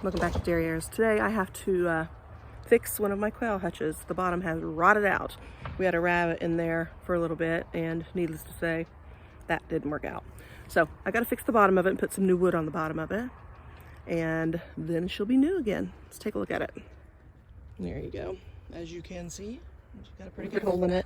Welcome back to Dairyayres. Today I have to fix one of my quail hutches. The bottom has rotted out. We had a rabbit in there for a little bit, and needless to say, that didn't work out. So I got to fix the bottom of it and put some new wood on the bottom of it, and then she'll be new again. Let's take a look at it. There you go. As you can see, it's got a pretty good hole in it,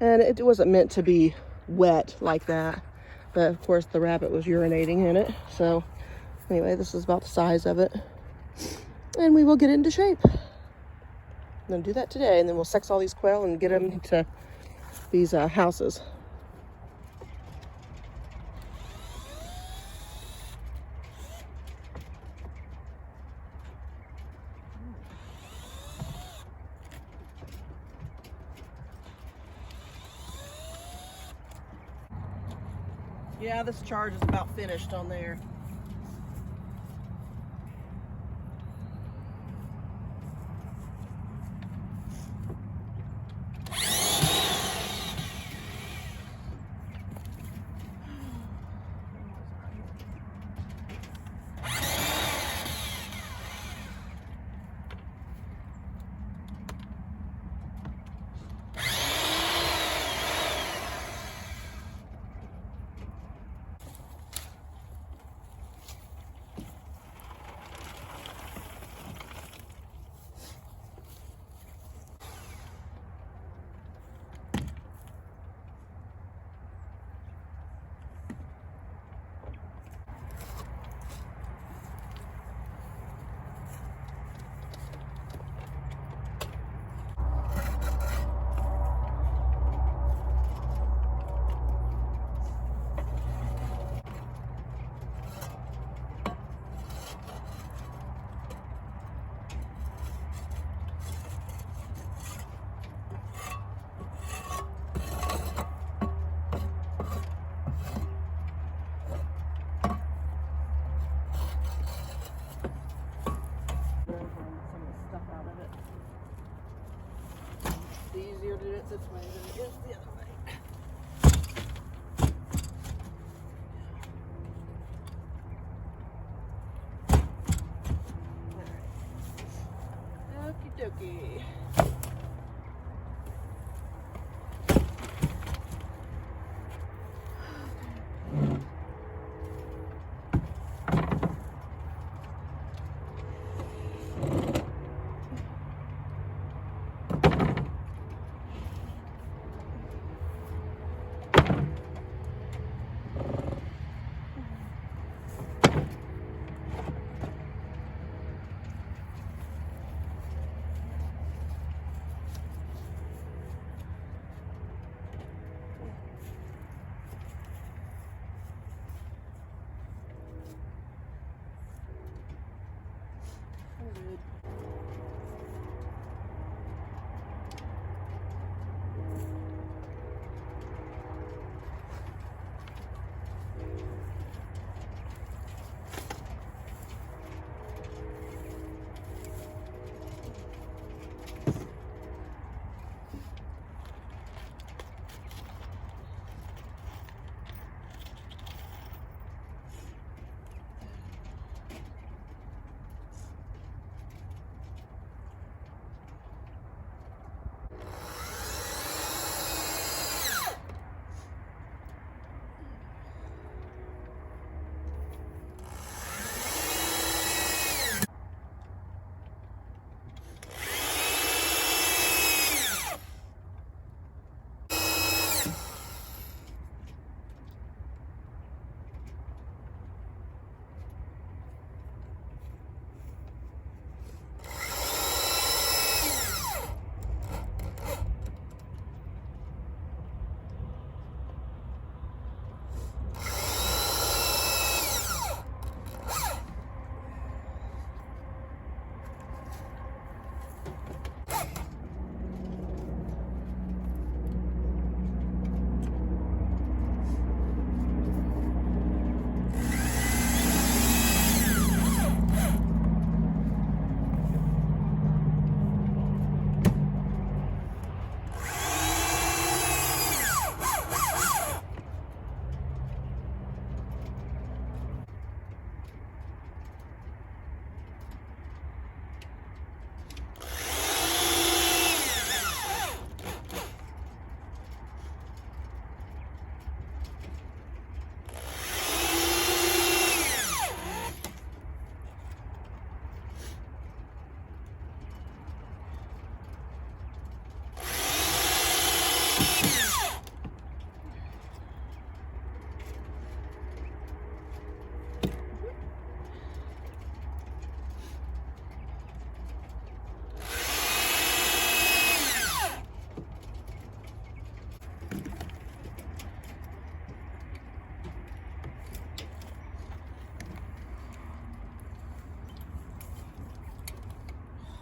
and it wasn't meant to be wet like that, but of course the rabbit was urinating in it. So anyway, this is about the size of it, and we will get it into shape. I'm gonna do that today, and then we'll sex all these quail and get them into these houses. Yeah, this charge is about finished on there.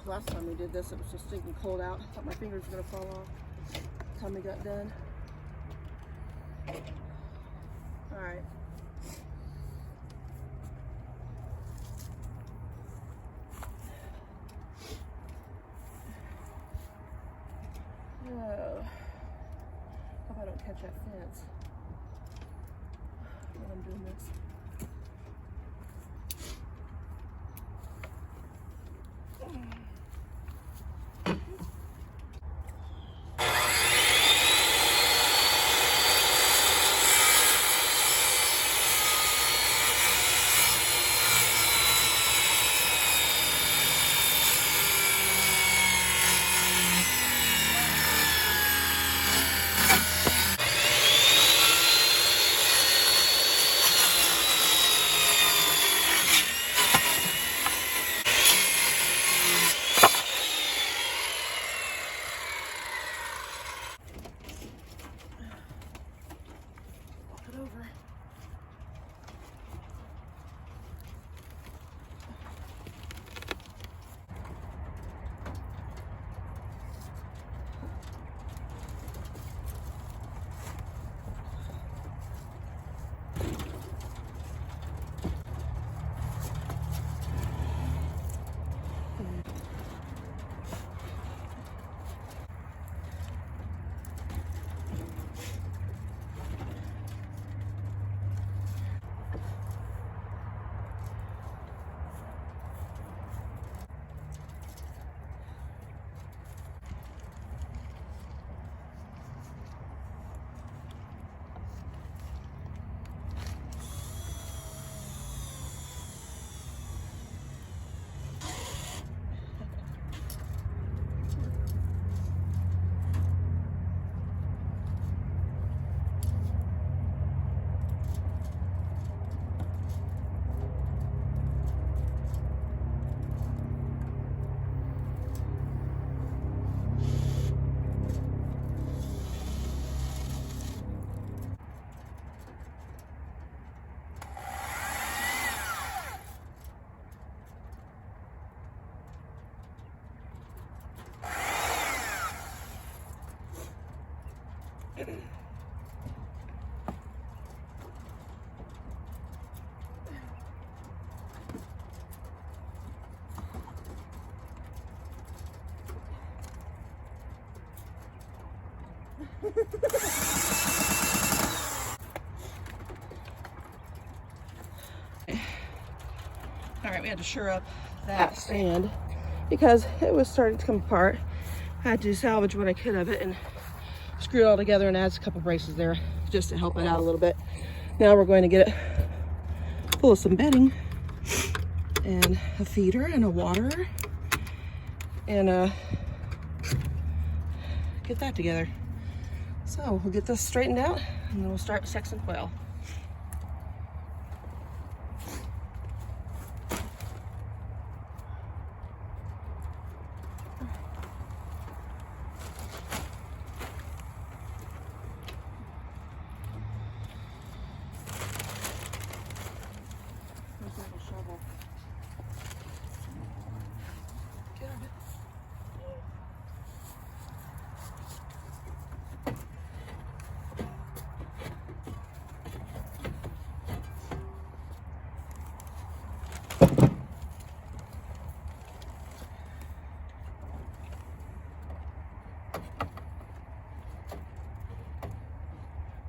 Last time we did this, it was so stinking cold out. I thought my fingers were gonna fall off. Time we got done. All right. Oh, hope I don't catch that fence when I'm doing this. Over. All right, we had to shore up that stand because it was starting to come apart. I had to salvage what I could of it and screw it all together and add a couple braces there just to help it out a little bit. Now we're going to get it full of some bedding and a feeder and a water and get that together. So we'll get this straightened out and then we'll start sexing quail.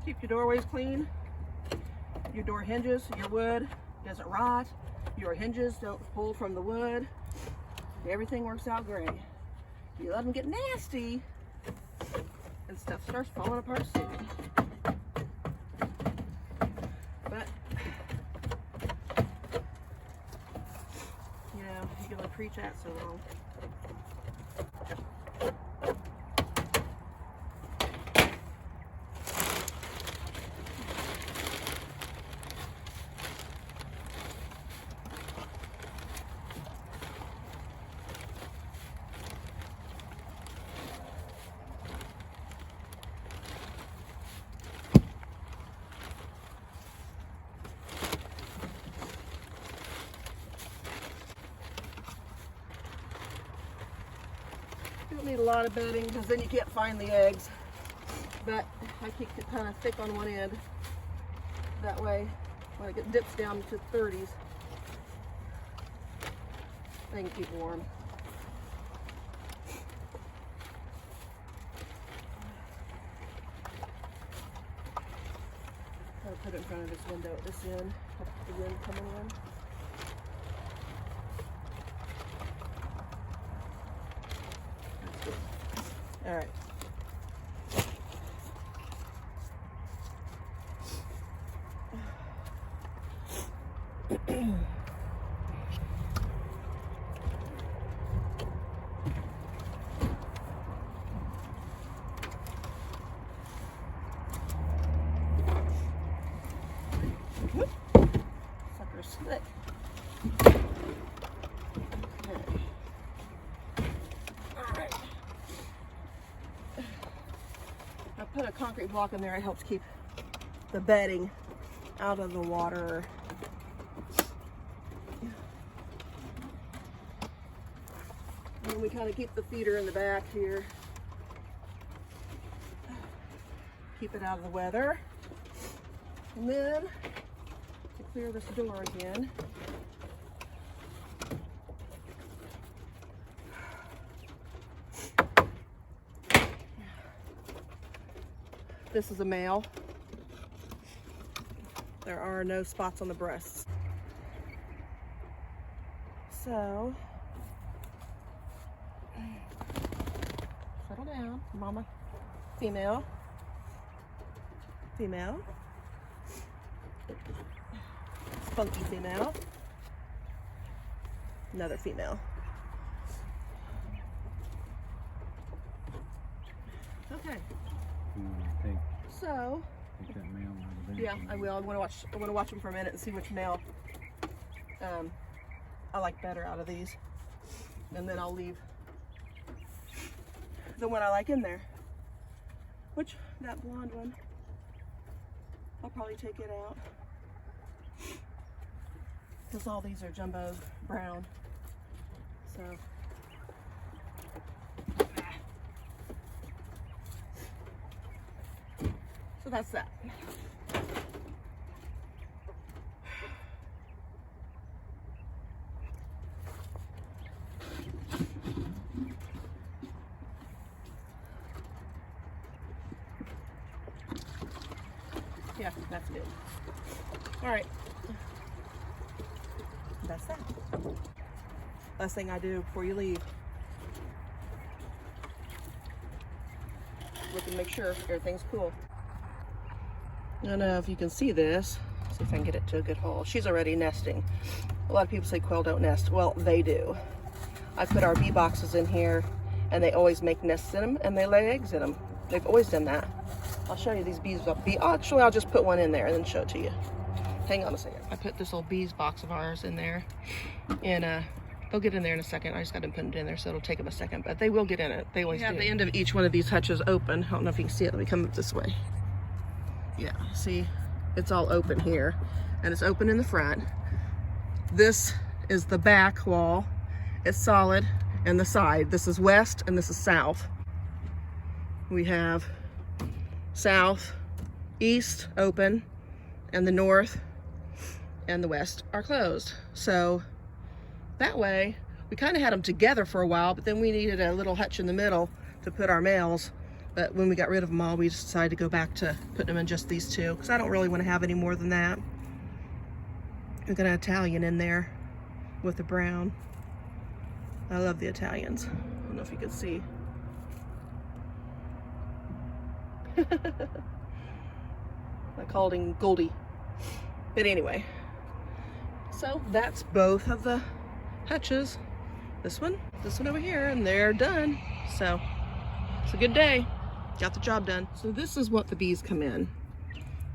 Keep your doorways clean, your door hinges, your wood doesn't rot, your hinges don't pull from the wood, everything works out great. You let them get nasty and stuff starts falling apart soon. But, you know, you can only preach that so long. need a lot of bedding because then you can't find the eggs. But I keep it kind of thick on one end. That way, when it dips down to 30s, they can keep warm. I'll put it in front of this window at this end. The wind coming in. That's good. All right. Sucker's slick. Okay. All right. I put a concrete block in there. It helps keep the bedding out of the water. And we kind of keep the feeder in the back here. Keep it out of the weather. And then to clear this door again. This is a male. There are no spots on the breasts. So, settle down, mama. Female. Female. Spunky female. Another female. Okay. So. Take that male out of there. Yeah, I will. I want to watch them for a minute and see which male I like better out of these, and then I'll leave the one I like in there. Which that blonde one, I'll probably take it out because all these are jumbo brown. So that's that. Yeah, that's good. All right. That's that. Last thing I do before you leave. Look and make sure everything's cool. I don't know if you can see this. See if I can get it to a good hole. She's already nesting. A lot of people say quail don't nest. Well, they do. I put our bee boxes in here and they always make nests in them and they lay eggs in them. They've always done that. I'll show you these bees. Actually, I'll just put one in there and then show it to you. Hang on a second. I put this old bees box of ours in there and they'll get in there in a second. I just got to put it in there, so it'll take them a second, but they will get in it. They always do. We have the end of each one of these hutches open. I don't know if you can see it. Let me come up this way. Yeah, see, it's all open here and it's open in the front. This is the back wall. It's solid, and the side. This is west and this is south. We have south, east open, and the north and the west are closed. So that way, we kind of had them together for a while, but then we needed a little hutch in the middle to put our males. But when we got rid of them all, we just decided to go back to putting them in just these two, because I don't really want to have any more than that. We got an Italian in there with the brown. I love the Italians. I don't know if you can see. I called him Goldie. But anyway, so that's both of the hutches. This one over here, and they're done. So it's a good day. Got the job done. So this is what the bees come in.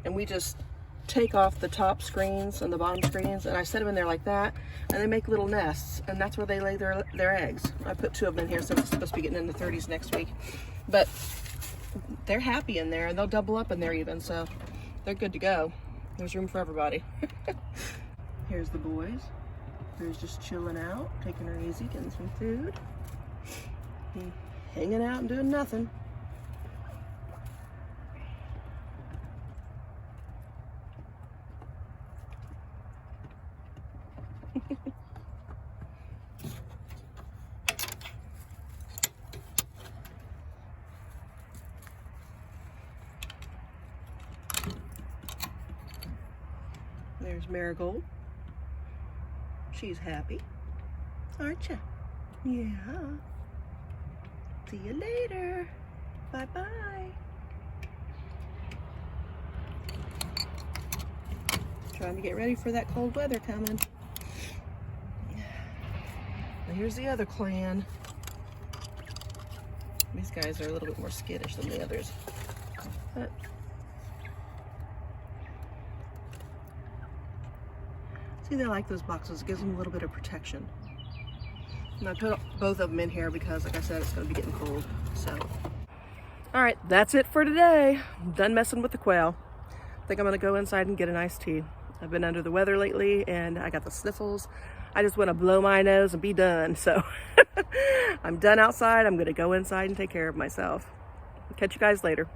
And we just take off the top screens and the bottom screens, and I set them in there like that, and they make little nests, and that's where they lay their eggs. I put 2 of them in here, so it's supposed to be getting in the 30s next week. But they're happy in there, and they'll double up in there even, so they're good to go. There's room for everybody. Here's the boys. Here's just chilling out, taking her easy, getting some food. hanging out and doing nothing. There's Marigold. She's happy, aren't you? Yeah. See you later. Bye-bye. Trying to get ready for that cold weather coming. And here's the other clan. These guys are a little bit more skittish than the others. But see, they like those boxes. It gives them a little bit of protection. And I put both of them in here because, like I said, it's going to be getting cold. So, all right, that's it for today. I'm done messing with the quail. I think I'm going to go inside and get an iced tea. I've been under the weather lately, and I got the sniffles. I just want to blow my nose and be done. So, I'm done outside. I'm going to go inside and take care of myself. Catch you guys later.